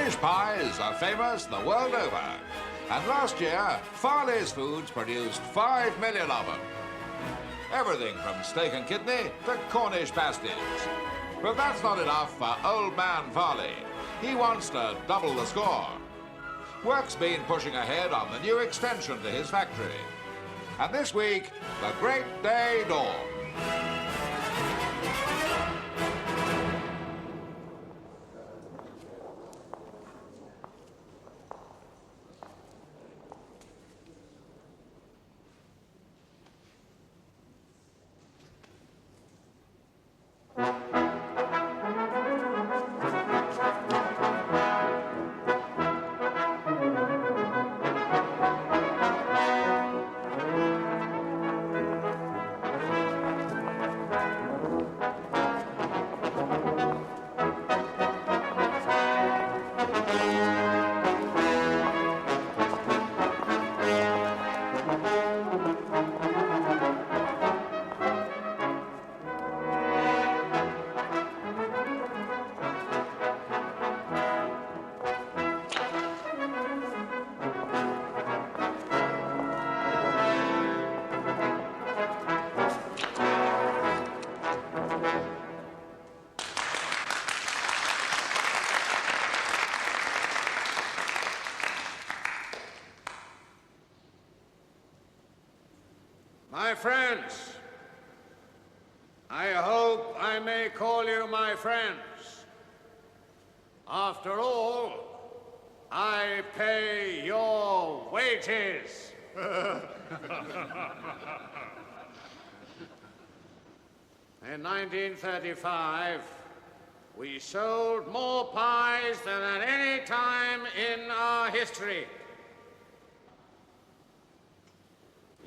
Cornish pies are famous the world over. And last year, Farley's Foods produced 5 million of them. Everything from steak and kidney to Cornish pasties. But that's not enough for old man Farley. He wants to double the score. Work's been pushing ahead on the new extension to his factory. And this week, the great day dawns. My friends, I hope I may call you my friends. After all, I pay your wages. In 1935, we sold more pies than at any time in our history.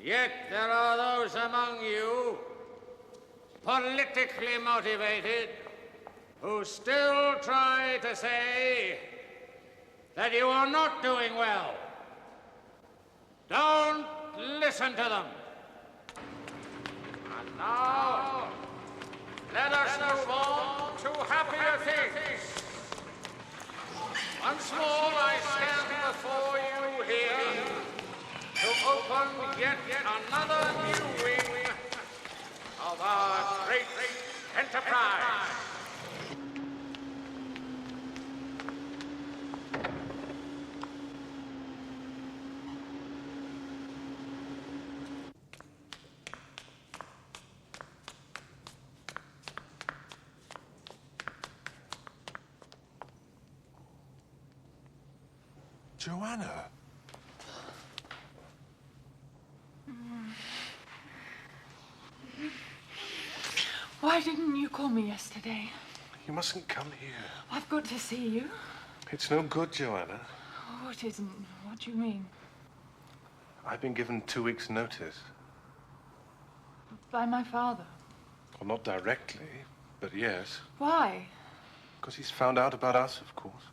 Yet there are those among you, politically motivated, who still try to say that you are not doing well. Don't listen to them. And now, let us move on to happier things. Once more I stand before you here to open yet another new wing of our great enterprise. Joanna. Why didn't you call me yesterday? You mustn't come here. I've got to see you. It's no good, Joanna. Oh, it isn't. What do you mean? I've been given 2 weeks' notice. By my father. Well, not directly, but yes. Why? Because he's found out about us, of course.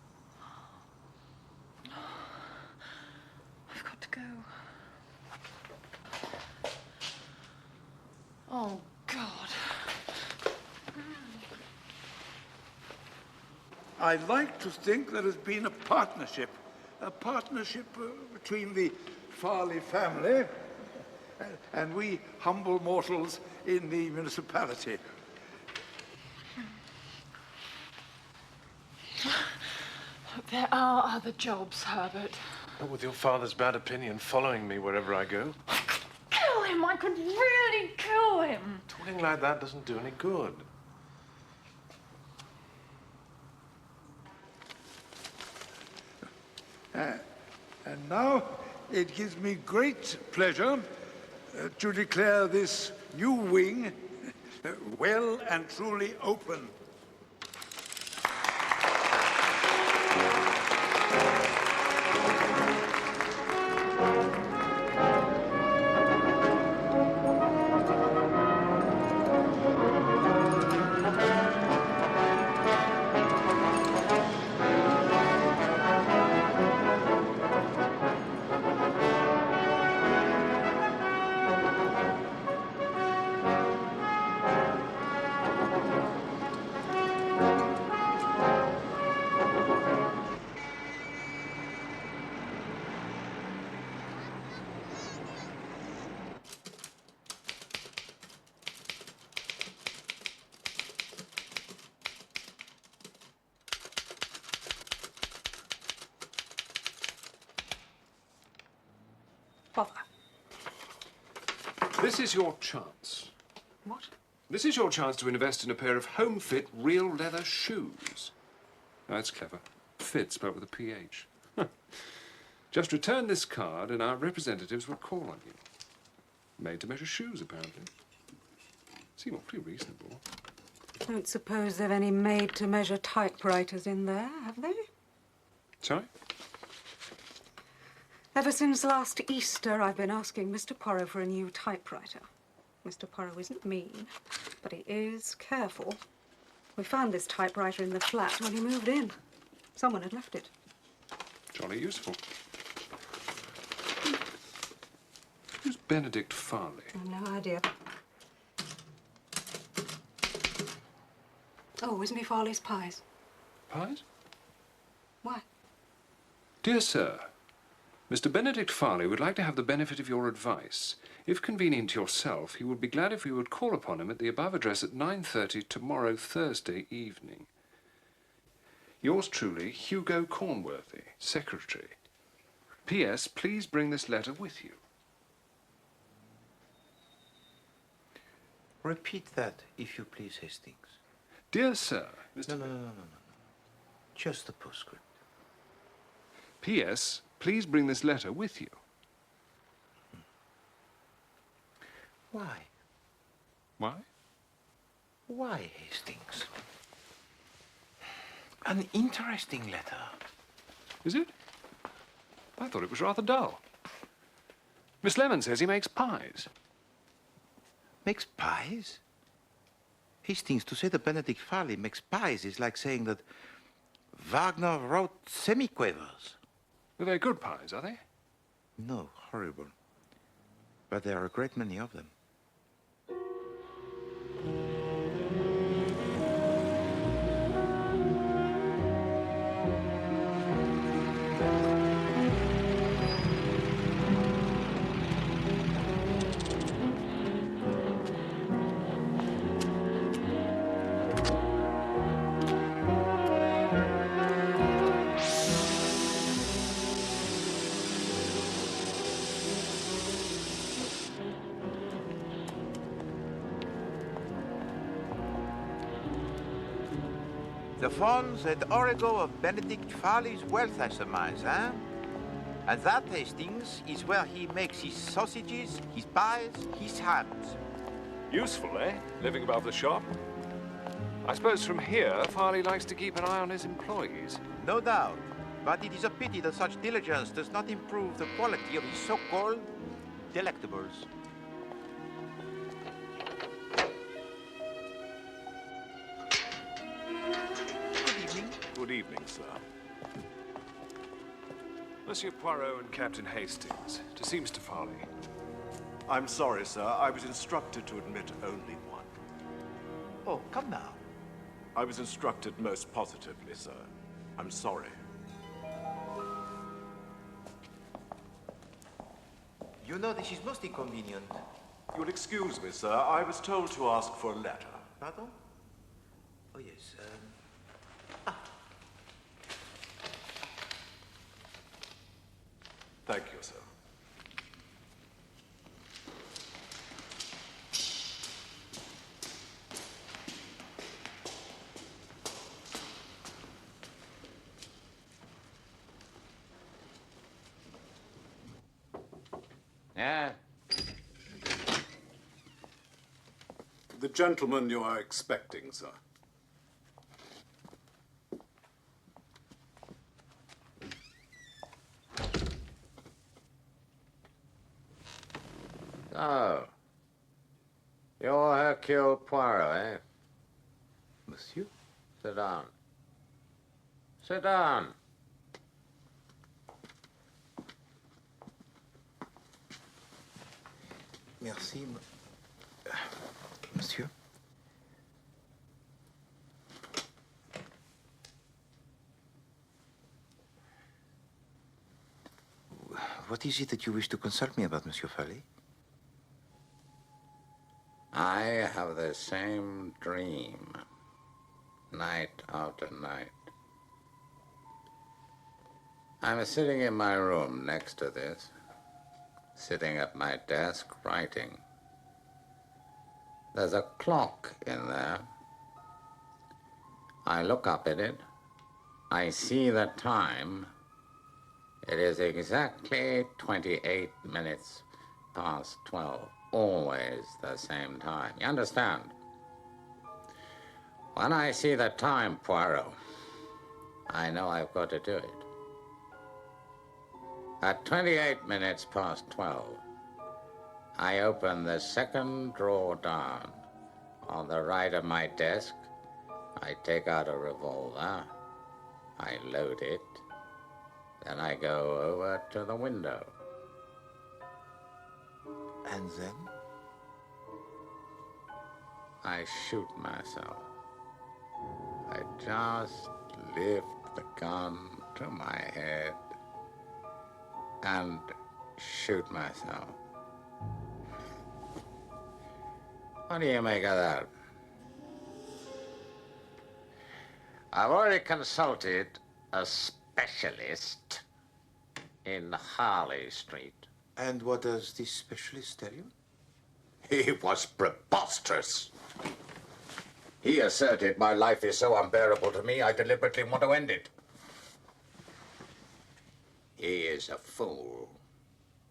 I've got to go. Oh, God. I'd like to think there has been a partnership between the Farley family and we humble mortals in the municipality. There are other jobs, Herbert. Not with your father's bad opinion following me wherever I go. I could kill him. I could really kill him. Talking like that doesn't do any good. And now it gives me great pleasure to declare this new wing well and truly open. Bother. This is your chance. What? This is your chance to invest in a pair of home-fit, real leather shoes. That's clever. Fit spelled with a PH. Just return this card and our representatives will call on you. Made to measure shoes, apparently. Seem awfully reasonable. Don't suppose they've any made-to-measure typewriters in there, have they? Sorry? Ever since last Easter, I've been asking Mr. Poirot for a new typewriter. Mr. Poirot isn't mean, but he is careful. We found this typewriter in the flat when he moved in. Someone had left it. Jolly useful. Who's Benedict Farley? I've no idea. Oh, isn't he Farley's pies? Pies? Why? Dear sir, Mr. Benedict Farley would like to have the benefit of your advice. If convenient to yourself, he would be glad if you would call upon him at the above address at 9:30 tomorrow, Thursday evening. Yours truly, Hugo Cornworthy, Secretary. P.S. Please bring this letter with you. Repeat that, if you please, Hastings. Dear sir, Mr. No. Just the postscript. P.S. Please bring this letter with you. Why? Why? Why, Hastings? An interesting letter. Is it? I thought it was rather dull. Miss Lemon says he makes pies. Makes pies? Hastings, to say that Benedict Farley makes pies is like saying that Wagner wrote semiquavers. Well, they're good pies, are they? No, horrible. But there are a great many of them. The funds and origo of Benedict Farley's wealth, I surmise, eh? And that, Hastings, is where he makes his sausages, his pies, his hams. Useful, eh? Living above the shop. I suppose from here, Farley likes to keep an eye on his employees. No doubt. But it is a pity that such diligence does not improve the quality of his so-called delectables. Good evening, sir. Monsieur Poirot and Captain Hastings, to see Mr. Farley. I'm sorry, sir. I was instructed to admit only one. Oh, come now. I was instructed most positively, sir. I'm sorry. You know, this is most inconvenient. You'll excuse me, sir. I was told to ask for a letter. Pardon? Oh, yes. Thank you, sir. Yeah? The gentleman you are expecting, sir. Oh. You're Hercule Poirot, eh? Monsieur? Sit down. Sit down. Merci, monsieur. What is it that you wish to consult me about, Monsieur Farley? I have the same dream, night after night. I'm sitting in my room next to this, sitting at my desk writing. There's a clock in there. I look up at it. I see the time. It is exactly 28 minutes past 12. Always the same time. You understand? When I see the time, Poirot, I know I've got to do it. At 28 minutes past 12, I open the second drawer down. On the right of my desk, I take out a revolver. I load it. Then I go over to the window. And then? I shoot myself. I just lift the gun to my head and shoot myself. What do you make of that? I've already consulted a specialist in Harley Street. And what does this specialist tell you? He was preposterous. He asserted my life is so unbearable to me, I deliberately want to end it. He is a fool.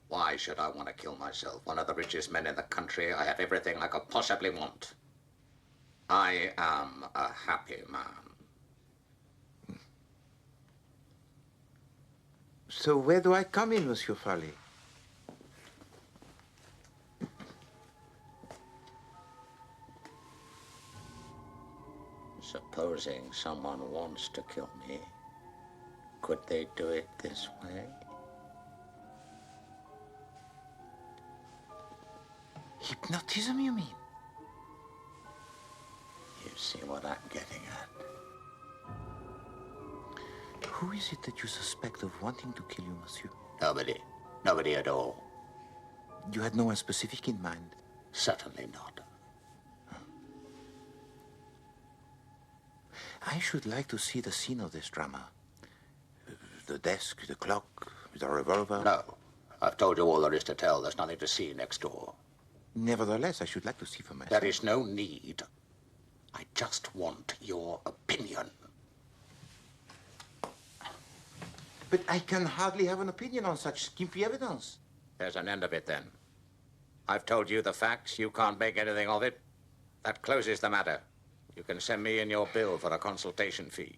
Why should I want to kill myself? One of the richest men in the country. I have everything I could possibly want. I am a happy man. So where do I come in, Monsieur Farley? Supposing someone wants to kill me, could they do it this way? Hypnotism, you mean? You see what I'm getting at? Who is it that you suspect of wanting to kill you, monsieur? Nobody. Nobody at all. You had no one specific in mind? Certainly not. I should like to see the scene of this drama. The desk, the clock, the revolver. No. I've told you all there is to tell. There's nothing to see next door. Nevertheless, I should like to see for myself. There is no need. I just want your opinion. But I can hardly have an opinion on such skimpy evidence. There's an end of it, then. I've told you the facts. You can't make anything of it. That closes the matter. You can send me in your bill for a consultation fee.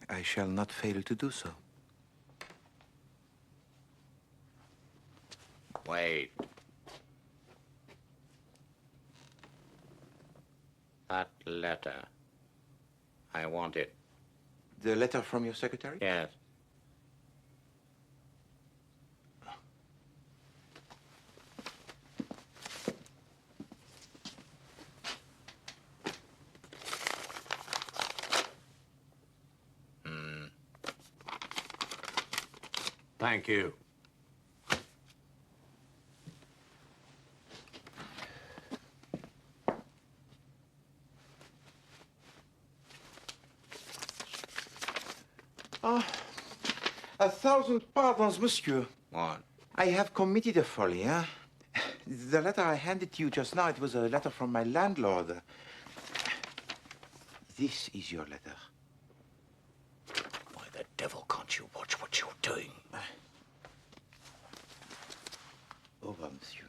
I shall not fail to do so. Wait. That letter. I want it. The letter from your secretary? Yes. Thank you. Oh, 1,000 pardons, monsieur. What? I have committed a folly, huh? The letter I handed to you just now, it was a letter from my landlord. This is your letter. Why the devil can't you watch what you're doing? Au revoir, monsieur.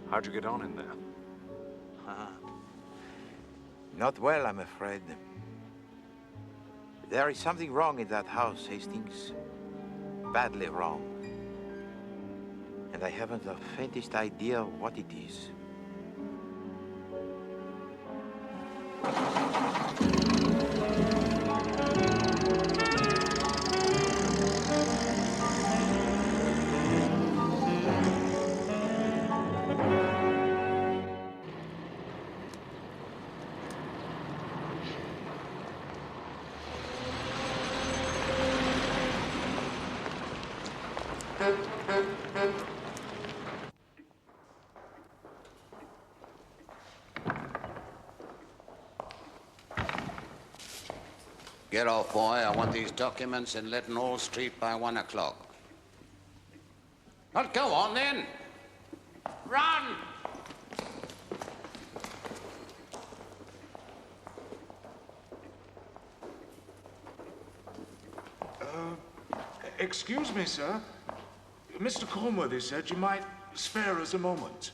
How'd you get on in there? Not well, I'm afraid. There is something wrong in that house, Hastings. Badly wrong. And I haven't the faintest idea what it is. Get off, boy. I want these documents in Leadenhall Street by 1 o'clock. Well, go on, then. Run! Excuse me, sir. Mr. Cornworthy said you might spare us a moment.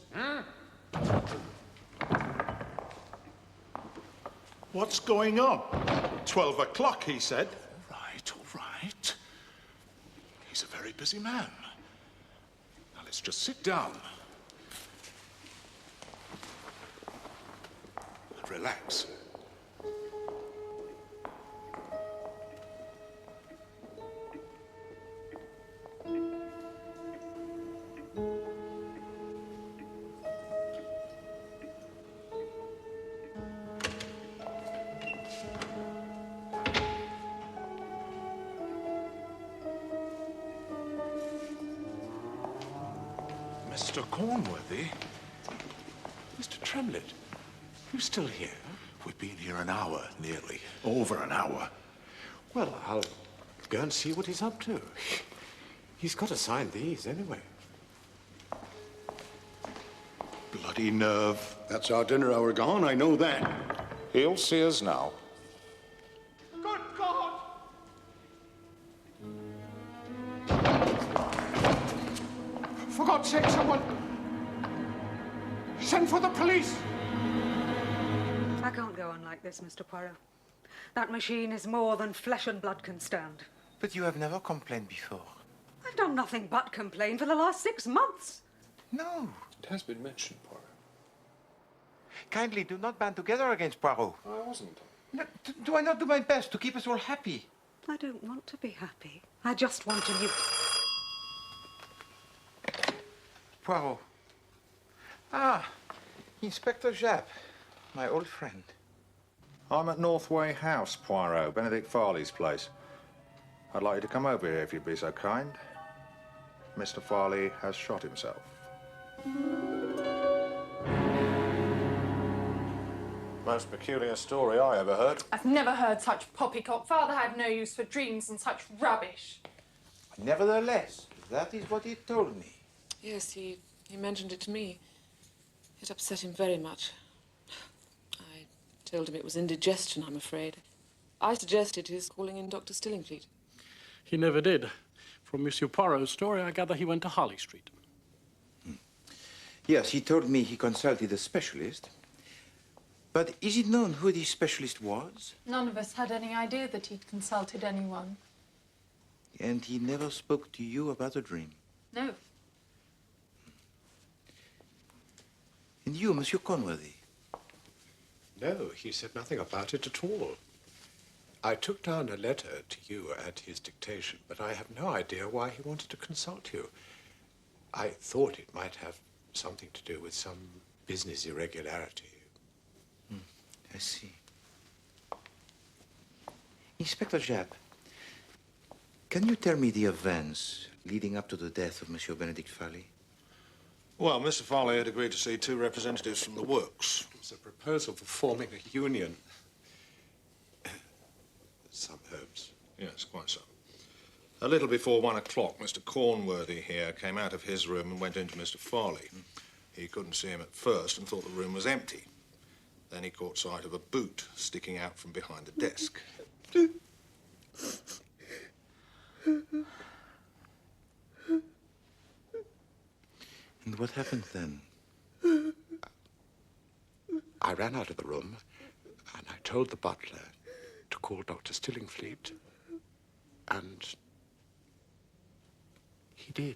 What's going on? 12 o'clock, he said. All right. He's a very busy man. Now, let's just sit down. And relax. Mr. Cornworthy? Mr. Tremlett, you still here? We've been here an hour, nearly. Over an hour. Well, I'll go and see what he's up to. He's got to sign these anyway. Bloody nerve. That's our dinner hour gone, I know that. He'll see us now. Good God! For God's sake, someone... send for the police! I can't go on like this, Mr. Poirot. That machine is more than flesh and blood can stand. But you have never complained before. I've done nothing but complain for the last 6 months. No. It has been mentioned, Poirot. Kindly do not band together against Poirot. I wasn't. No, do I not do my best to keep us all happy? I don't want to be happy. I just want a new... Poirot. Ah, Inspector Japp, my old friend. I'm at Northway House, Poirot, Benedict Farley's place. I'd like you to come over here if you'd be so kind. Mr. Farley has shot himself. Most peculiar story I ever heard. I've never heard such poppycock. Father had no use for dreams and such rubbish. Nevertheless, that is what he told me. Yes, he mentioned it to me. It upset him very much. I told him it was indigestion, I'm afraid. I suggested his calling in Dr. Stillingfleet. He never did. From Monsieur Poirot's story, I gather he went to Harley Street. Yes, he told me he consulted a specialist. But is it known who this specialist was? None of us had any idea that he'd consulted anyone. And he never spoke to you about the dream? No. And you, Monsieur Cornworthy? No, he said nothing about it at all. I took down a letter to you at his dictation, but I have no idea why he wanted to consult you. I thought it might have something to do with some business irregularity. I see. Inspector Japp, can you tell me the events leading up to the death of Monsieur Benedict Farley? Well, Mr. Farley had agreed to see 2 representatives from the works. It was a proposal for forming a union. Some hopes. Yes, quite so. A little before 1 o'clock, Mr. Cornworthy here came out of his room and went into Mr. Farley. He couldn't see him at first and thought the room was empty. Then he caught sight of a boot sticking out from behind the desk. And what happened then? I ran out of the room and I told the butler to call Dr. Stillingfleet, and he did.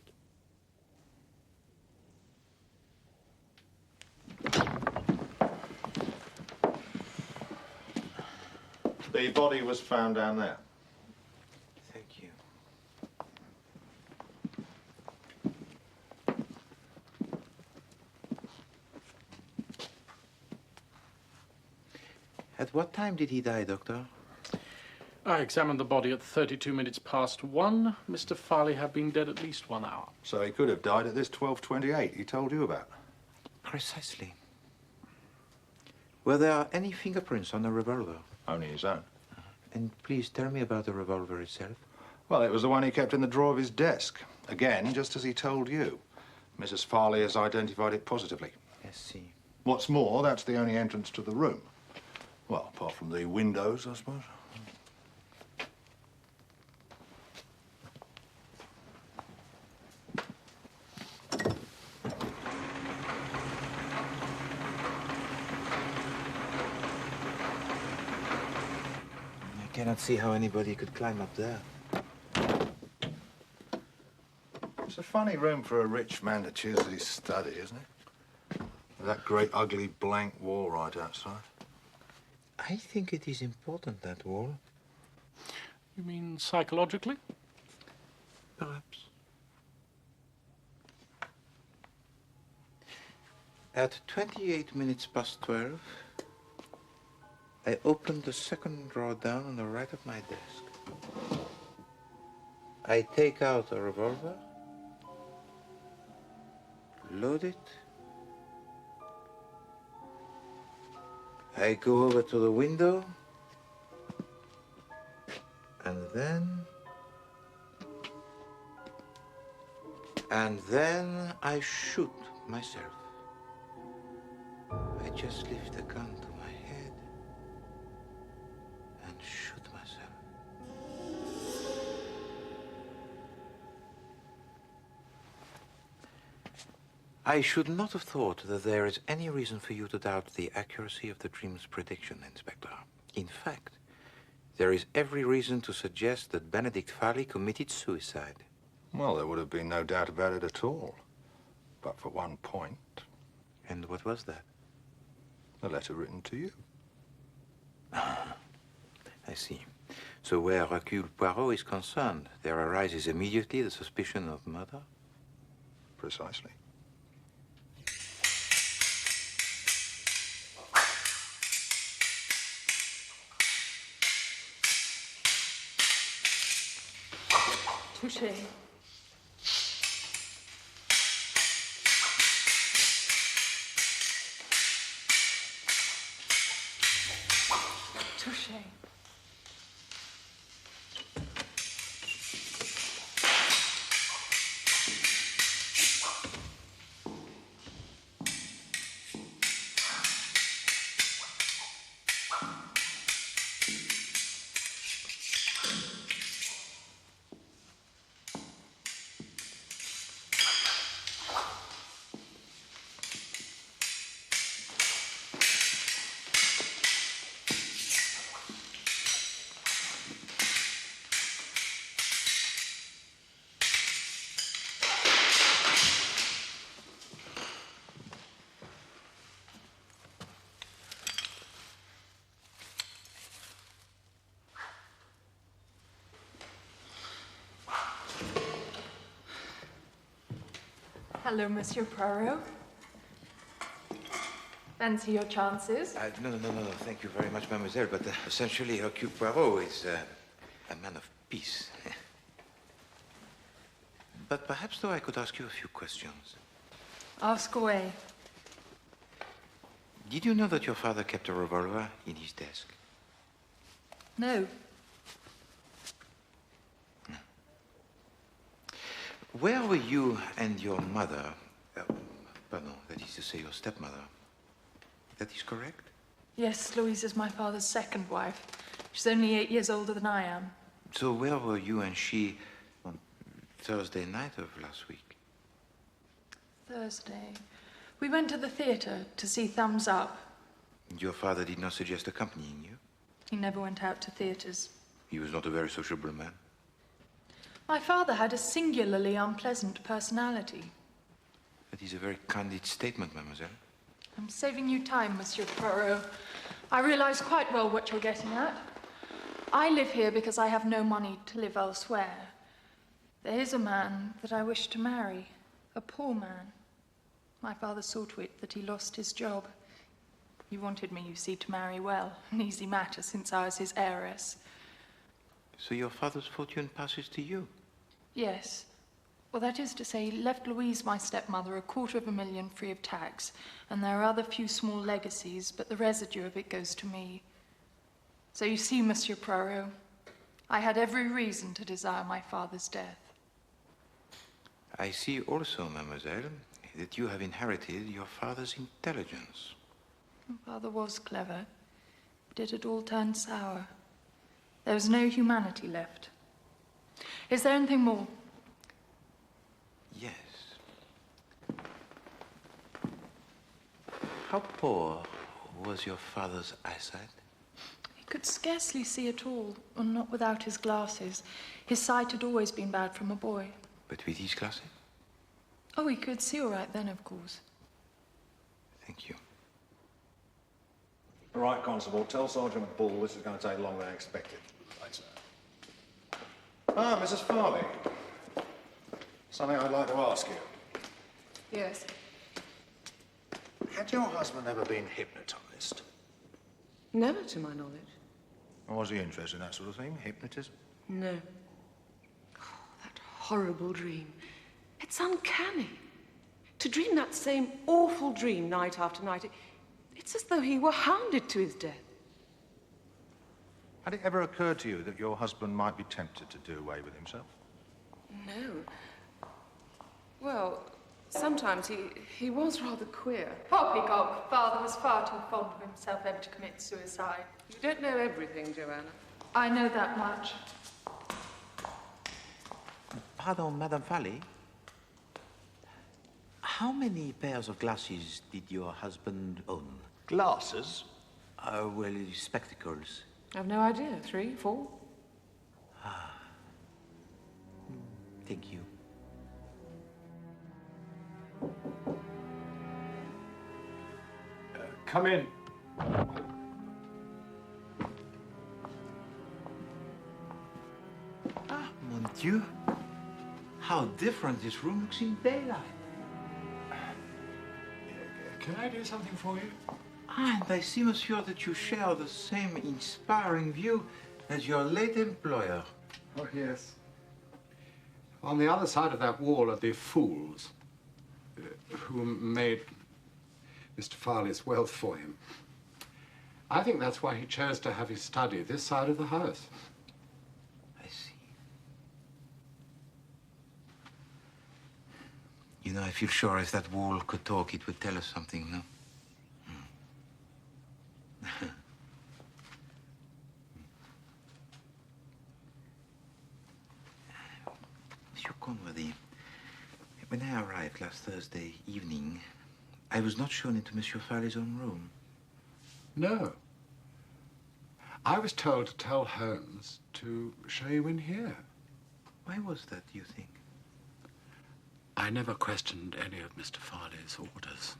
The body was found down there. Thank you. At what time did he die, Doctor? I examined the body at 32 minutes past 1. Mr. Farley had been dead at least 1 hour. So he could have died at this 12:28 he told you about. Precisely. Were there any fingerprints on the revolver? Only his own. And please tell me about the revolver itself. Well, it was the one he kept in the drawer of his desk. Again, just as he told you. Mrs. Farley has identified it positively. I see. What's more, that's the only entrance to the room. Well, apart from the windows, I suppose. I cannot see how anybody could climb up there. It's a funny room for a rich man to choose as his study, isn't it? With that great ugly blank wall right outside. I think it is important, that wall. You mean psychologically? Perhaps. At 28 minutes past 12, I opened the second drawer down on the right of my desk. I take out a revolver, load it. I go over to the window, and then I shoot myself. I just lift the gun to my head and shoot myself. I should not have thought that there is any reason for you to doubt the accuracy of the dream's prediction, Inspector. In fact, there is every reason to suggest that Benedict Farley committed suicide. Well, there would have been no doubt about it at all. But for one point. And what was that? A letter written to you. I see. So where Hercule Poirot is concerned, there arises immediately the suspicion of murder? Precisely. Suchet. Suchet. Hello, Monsieur Poirot. Fancy your chances? No, thank you very much, mademoiselle, but essentially Hercule Poirot is a man of peace. But perhaps, though, I could ask you a few questions. Ask away. Did you know that your father kept a revolver in his desk? No. Where were you and your mother, that is to say your stepmother? That is correct? Yes, Louise is my father's second wife. She's only 8 years older than I am. So where were you and she on Thursday night of last week? Thursday. We went to the theatre to see Thumbs Up. Your father did not suggest accompanying you? He never went out to theatres. He was not a very sociable man. My father had a singularly unpleasant personality. That is a very candid statement, mademoiselle. I'm saving you time, Monsieur Poirot. I realize quite well what you're getting at. I live here because I have no money to live elsewhere. There is a man that I wish to marry, a poor man. My father saw to it that he lost his job. He wanted me, you see, to marry well, an easy matter since I was his heiress. So your father's fortune passes to you? Yes. Well, that is to say, he left Louise, my stepmother, $250,000 free of tax, and there are other few small legacies, but the residue of it goes to me. So you see, Monsieur Poirot, I had every reason to desire my father's death. I see also, mademoiselle, that you have inherited your father's intelligence. My father was clever, but it had all turned sour. There was no humanity left. Is there anything more? Yes. How poor was your father's eyesight? He could scarcely see at all, and not without his glasses. His sight had always been bad from a boy. But with these glasses? Oh, he could see all right then, of course. Thank you. All right, Constable, tell Sergeant Bull this is going to take longer than expected. Right, sir. Ah, Mrs. Farley. Something I'd like to ask you. Yes. Had your husband ever been hypnotized? Never, to my knowledge. Or was he interested in that sort of thing, hypnotism? No. Oh, that horrible dream. It's uncanny. To dream that same awful dream night after night, it's as though he were hounded to his death. Had it ever occurred to you that your husband might be tempted to do away with himself? No. Well, sometimes he was rather queer. Poppycock, father was far too fond of himself ever to commit suicide. You don't know everything, Joanna. I know that much. Pardon, Madame Farley. How many pairs of glasses did your husband own? Glasses? Well, spectacles. I've no idea. 3, 4? Ah. Thank you. Come in. Ah, mon Dieu. How different this room looks in daylight. Can I do something for you? And I see, monsieur, that you share the same inspiring view as your late employer. Oh, yes. On the other side of that wall are the fools who made Mr. Farley's wealth for him. I think that's why he chose to have his study this side of the house. I see. You know, I feel sure if that wall could talk, it would tell us something, no? Monsieur Conworthy, when I arrived last Thursday evening, I was not shown into Monsieur Farley's own room. No. I was told to tell Holmes to show you in here. Why was that, do you think? I never questioned any of Mr. Farley's orders.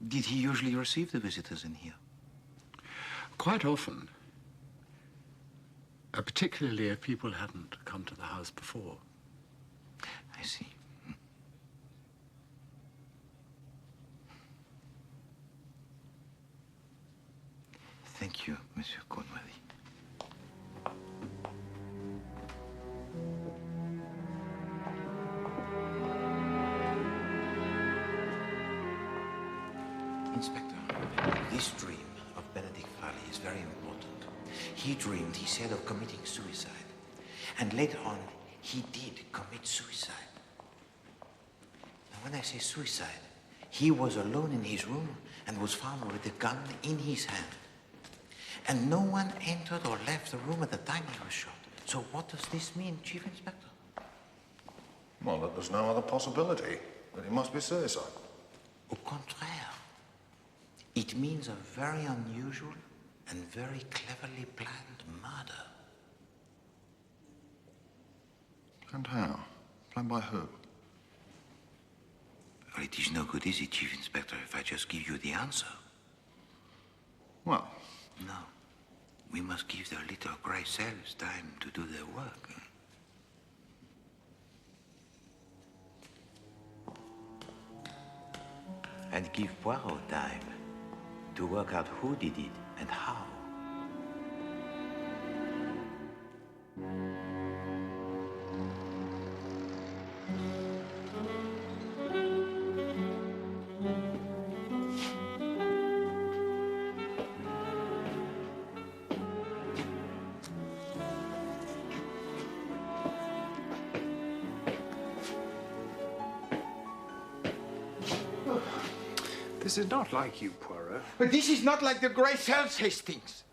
Did he usually receive the visitors in here? Quite often. Particularly if people hadn't come to the house before. I see. Thank you, Monsieur Conworthy. Inspector, this dream of Benedict Farley is very important. He dreamed, he said, of committing suicide. And later on, he did commit suicide. Now, when I say suicide, he was alone in his room and was found with a gun in his hand. And no one entered or left the room at the time he was shot. So what does this mean, Chief Inspector? Well, that there's no other possibility. That it must be suicide. Au contraire. It means a very unusual and very cleverly planned murder. And how? Planned by who? Well, it is no good, is it, Chief Inspector, if I just give you the answer? Well? No. We must give the little grey cells time to do their work. And give Poirot time to work out who did it and how. This is not like you, Poirot. But this is not like the grey cells, Hastings.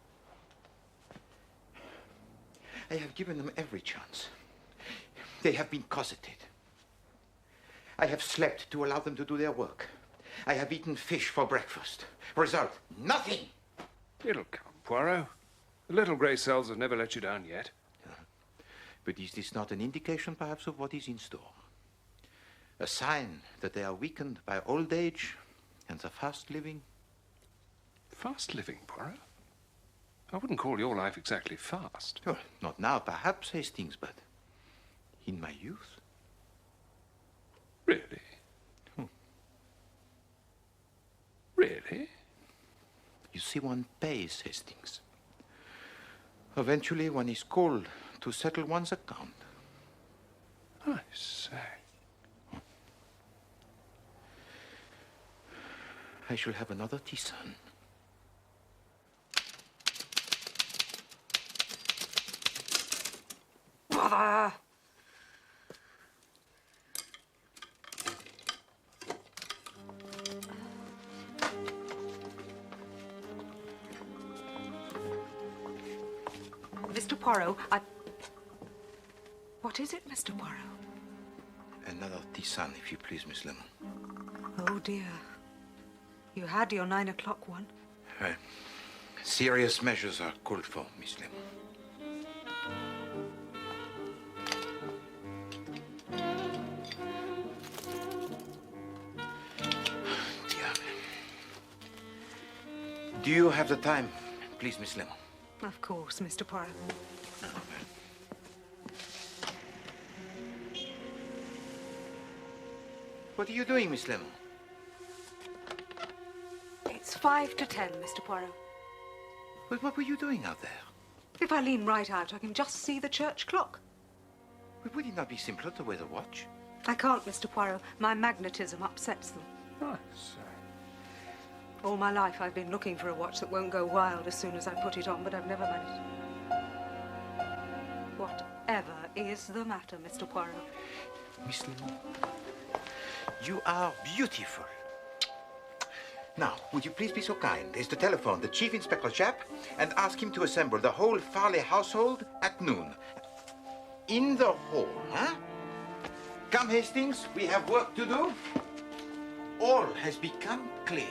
I have given them every chance. They have been cosseted. I have slept to allow them to do their work. I have eaten fish for breakfast. Result, nothing. It'll come, Poirot. The little grey cells have never let you down yet. But is this not an indication, perhaps, of what is in store? A sign that they are weakened by old age and the fast living? Fast living, Poirot? I wouldn't call your life exactly fast. Well, not now, perhaps, Hastings, but in my youth. Really? Really? You see, one pays, Hastings. Eventually, one is called to settle one's account. I say. I shall have another tisane. Bother! Mr. Poirot, What is it, Mr. Poirot? Another tisane, if you please, Miss Lemon. Oh, dear. You had your 9 o'clock one. Serious measures are called for, Miss Lemon. Dear. Do you have the time, please, Miss Lemon? Of course, Mr. Poirot. What are you doing, Miss Lemon? It's 5 to 10, Mr. Poirot. But what were you doing out there? If I lean right out, I can just see the church clock. But would it not be simpler to wear the watch? I can't, Mr. Poirot. My magnetism upsets them. I say. All my life I've been looking for a watch that won't go wild as soon as I put it on, but I've never managed. Whatever is the matter, Mr. Poirot? Miss Lemon, you are beautiful. Now, would you please be so kind as to telephone the Chief Inspector Chap and ask him to assemble the whole Farley household at noon? In the hall, huh? Come, Hastings, we have work to do. All has become clear.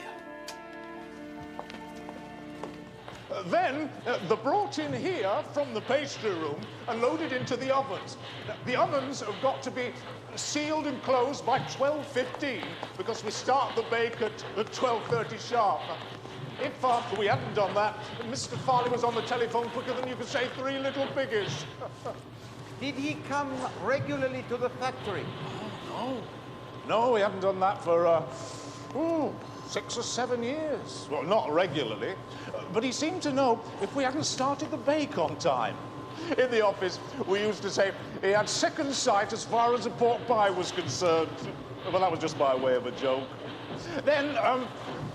Then they're brought in here from the pastry room and loaded into the ovens. The ovens have got to be sealed and closed by 12:15 because we start the bake at 12:30 sharp. If we hadn't done that, Mr. Farley was on the telephone quicker than you could say 3 little piggies. Did he come regularly to the factory? Oh, no. No, we haven't done that for, 6 or 7 years. Well, not regularly, but he seemed to know if we hadn't started the bake on time. In the office, we used to say he had second sight as far as a pork pie was concerned. Well, that was just by way of a joke. Then,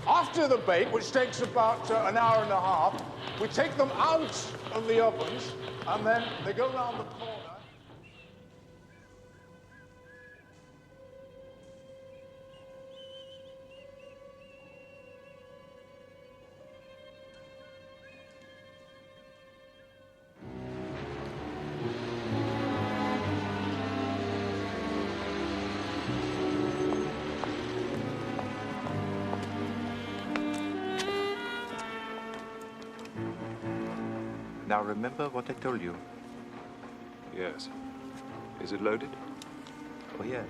after the bake, which takes about an hour and a half, we take them out of the ovens, and then they go round the corner. Now remember what I told you. Yes. Is it loaded? Oh, yes.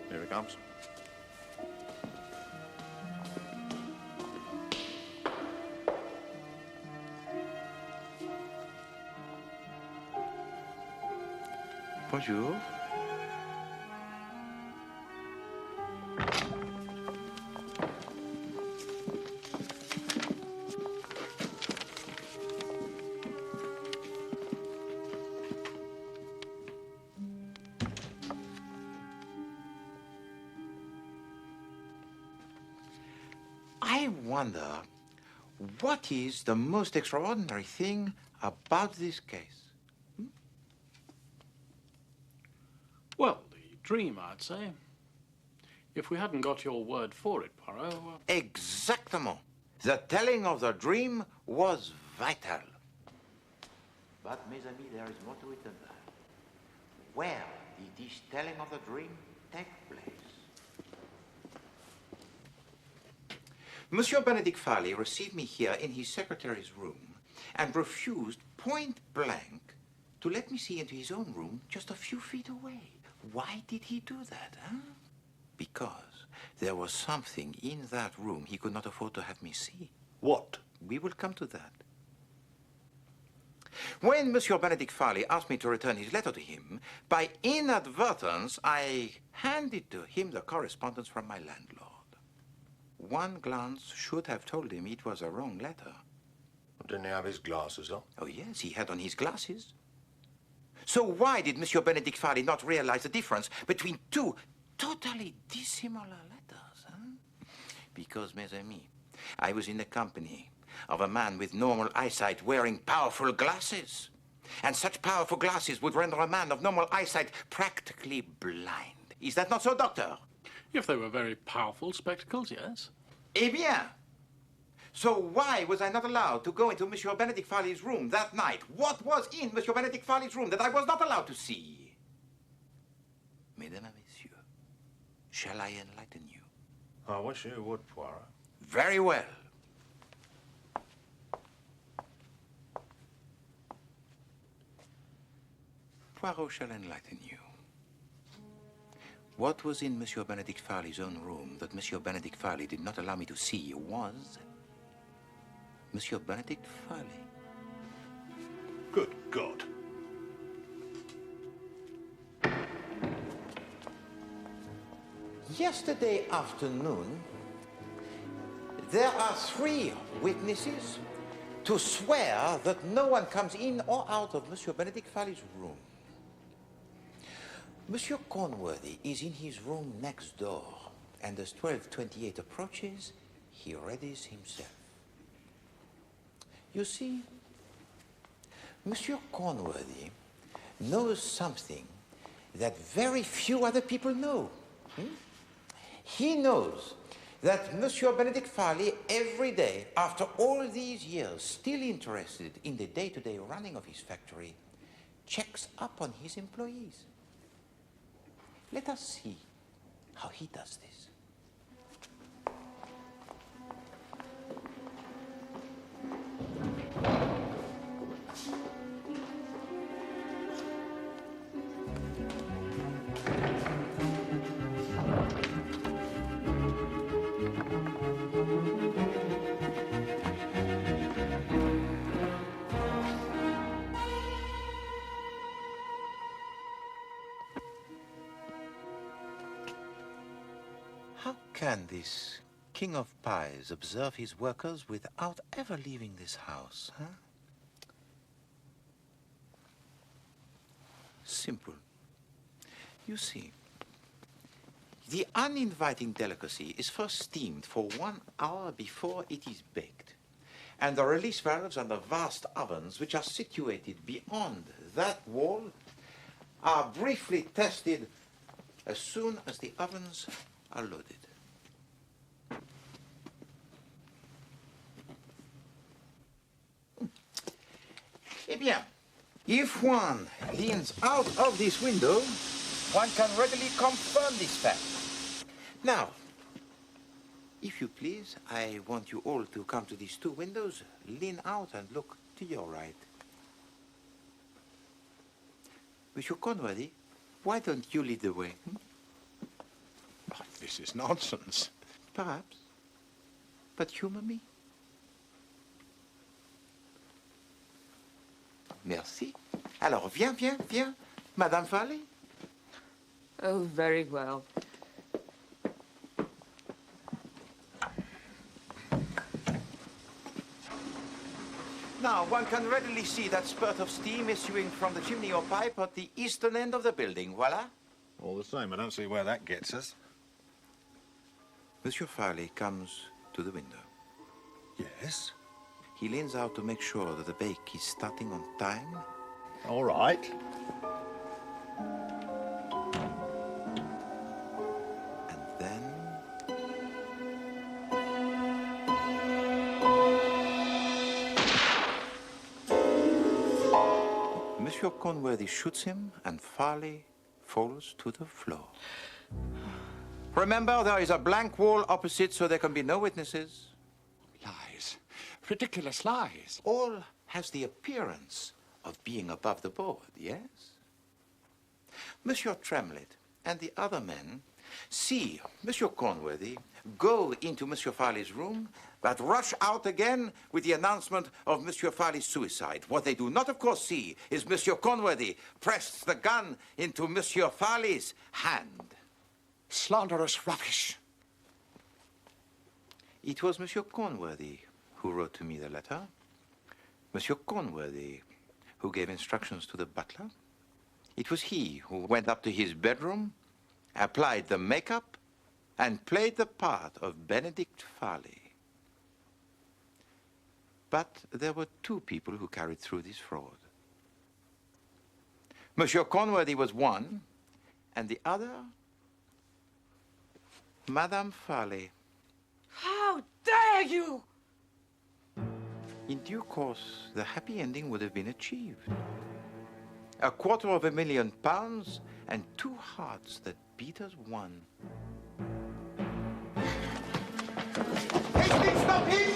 Here he comes. Bonjour. I wonder, what is the most extraordinary thing about this case? Well, the dream, I'd say. If we hadn't got your word for it, Poirot... Exactement. The telling of the dream was vital. But, mes amis, there is more to it than that. Where did this telling of the dream take place? Monsieur Benedict Farley received me here in his secretary's room and refused point blank to let me see into his own room just a few feet away. Why did he do that, huh? Because there was something in that room he could not afford to have me see. What? We will come to that. When Monsieur Benedict Farley asked me to return his letter to him, by inadvertence, I handed to him the correspondence from my landlord. One glance should have told him it was a wrong letter. Didn't he have his glasses on? Oh, yes, he had on his glasses. So why did Monsieur Benedict Farley not realize the difference between two totally dissimilar letters, huh? Because, mes amis, I was in the company of a man with normal eyesight wearing powerful glasses. And such powerful glasses would render a man of normal eyesight practically blind. Is that not so, Doctor? If they were very powerful spectacles, yes. Eh bien. So why was I not allowed to go into Monsieur Benedict Farley's room that night? What was in Monsieur Benedict Farley's room that I was not allowed to see? Mesdames et messieurs, shall I enlighten you? I wish you would, Poirot. Very well. Poirot shall enlighten you. What was in Monsieur Benedict Farley's own room that Monsieur Benedict Farley did not allow me to see was Monsieur Benedict Farley. Good God. Yesterday afternoon, there are 3 witnesses to swear that no one comes in or out of Monsieur Benedict Farley's room. Monsieur Cornworthy is in his room next door, and as 12:28 approaches, he readies himself. You see, Monsieur Cornworthy knows something that very few other people know. He knows that Monsieur Benedict Farley, every day, after all these years, still interested in the day-to-day running of his factory, checks up on his employees. Let us see how he does this. How can this king of pies observe his workers without ever leaving this house, huh? Simple. You see, the uninviting delicacy is first steamed for 1 hour before it is baked. And the release valves on the vast ovens, which are situated beyond that wall, are briefly tested as soon as the ovens are loaded. Eh bien, if one leans out of this window, one can readily confirm this fact. Now, if you please, I want you all to come to these 2 windows, lean out and look to your right. Monsieur Cornworthy, why don't you lead the way? Oh, this is nonsense. Perhaps. But humor me. Merci. Alors, viens. Madame Farley? Oh, very well. Now, one can readily see that spurt of steam issuing from the chimney or pipe at the eastern end of the building. Voila. All the same, I don't see where that gets us. Monsieur Farley comes to the window. Yes? He leans out to make sure that the bake is starting on time. All right. And then... Monsieur Conworthy shoots him, and Farley falls to the floor. Remember, there is a blank wall opposite, so there can be no witnesses. Lies. Ridiculous lies. All has the appearance of being above the board, yes? Monsieur Tremlett and the other men see Monsieur Conworthy go into Monsieur Farley's room, but rush out again with the announcement of Monsieur Farley's suicide. What they do not, of course, see is Monsieur Conworthy press the gun into Monsieur Farley's hand. Slanderous rubbish. It was Monsieur Conworthy who wrote to me the letter. Monsieur Conworthy who gave instructions to the butler. It was he who went up to his bedroom, applied the makeup, and played the part of Benedict Farley. But there were two people who carried through this fraud. Monsieur Conworthy was one, and the other, Madame Farley. How dare you! In due course, the happy ending would have been achieved. £250,000 and 2 hearts that beat as one. Hey, stop him!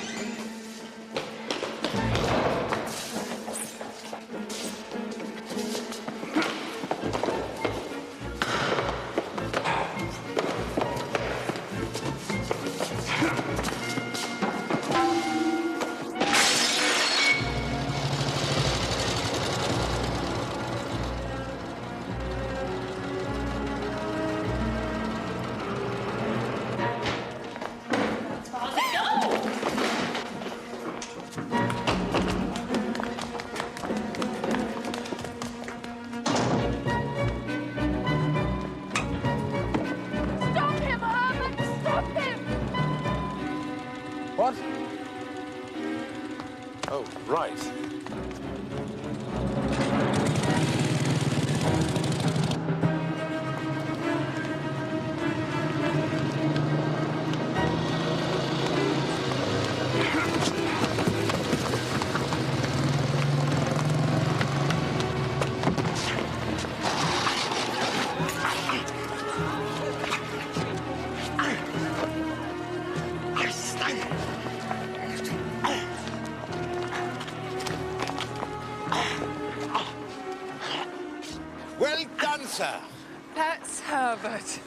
That's Herbert.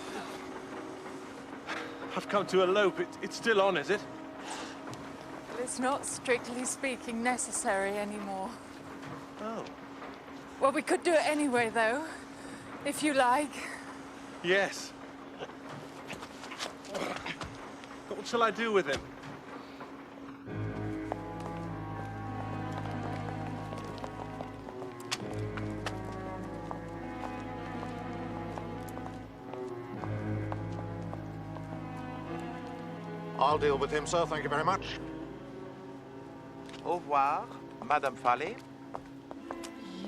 I've come to elope. It's still on, is it? It's not, strictly speaking, necessary anymore. Oh. Well, we could do it anyway, though, if you like. Yes. What shall I do with him? I'll deal with him, sir. Thank you very much. Au revoir, Madame Farley.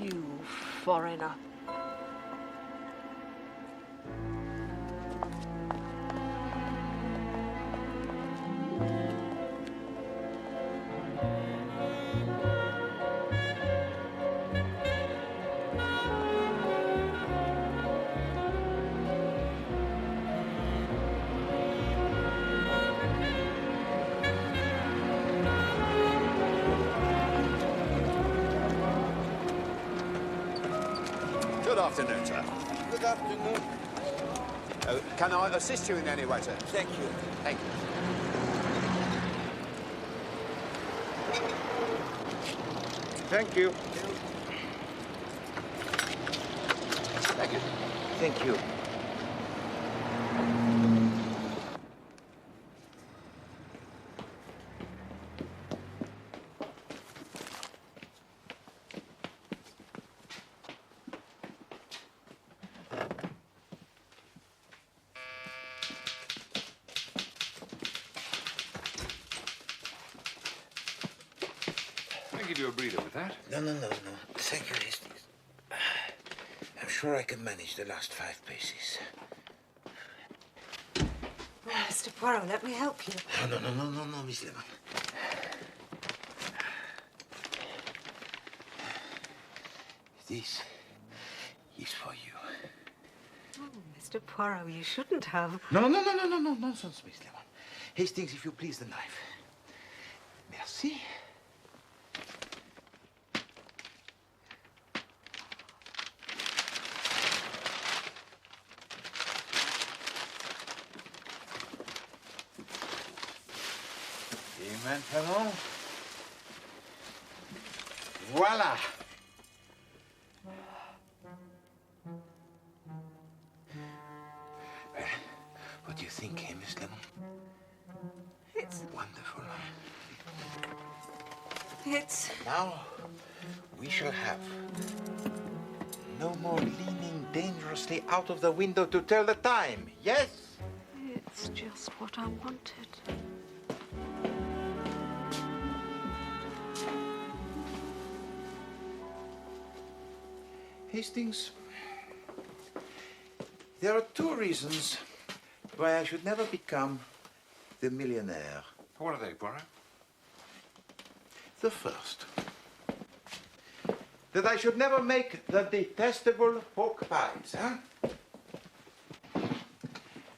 You foreigner. Good afternoon, sir. Good afternoon. Can I assist you in any way, sir? Thank you. Thank you. Thank you. Thank you. Thank you. I'll give you a breather with that. No. Thank you, Hastings. I'm sure I can manage the last 5 paces. Oh, Mr. Poirot, let me help you. No, Miss Lemon. This is for you. Oh, Mr. Poirot, you shouldn't have. No, nonsense, Miss Lemon. Hastings, if you please, the knife. Merci. Et maintenant, voilà. Well, what do you think, Miss Lemon? It's wonderful. It's... Now, we shall have no more leaning dangerously out of the window to tell the time, yes? It's just what I wanted. Hastings, there are 2 reasons why I should never become the millionaire. What are they, Poirot? The first, that I should never make the detestable pork pies, huh?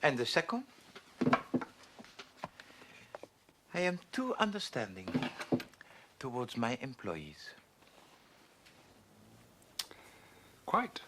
And the second, I am too understanding towards my employees. Quite.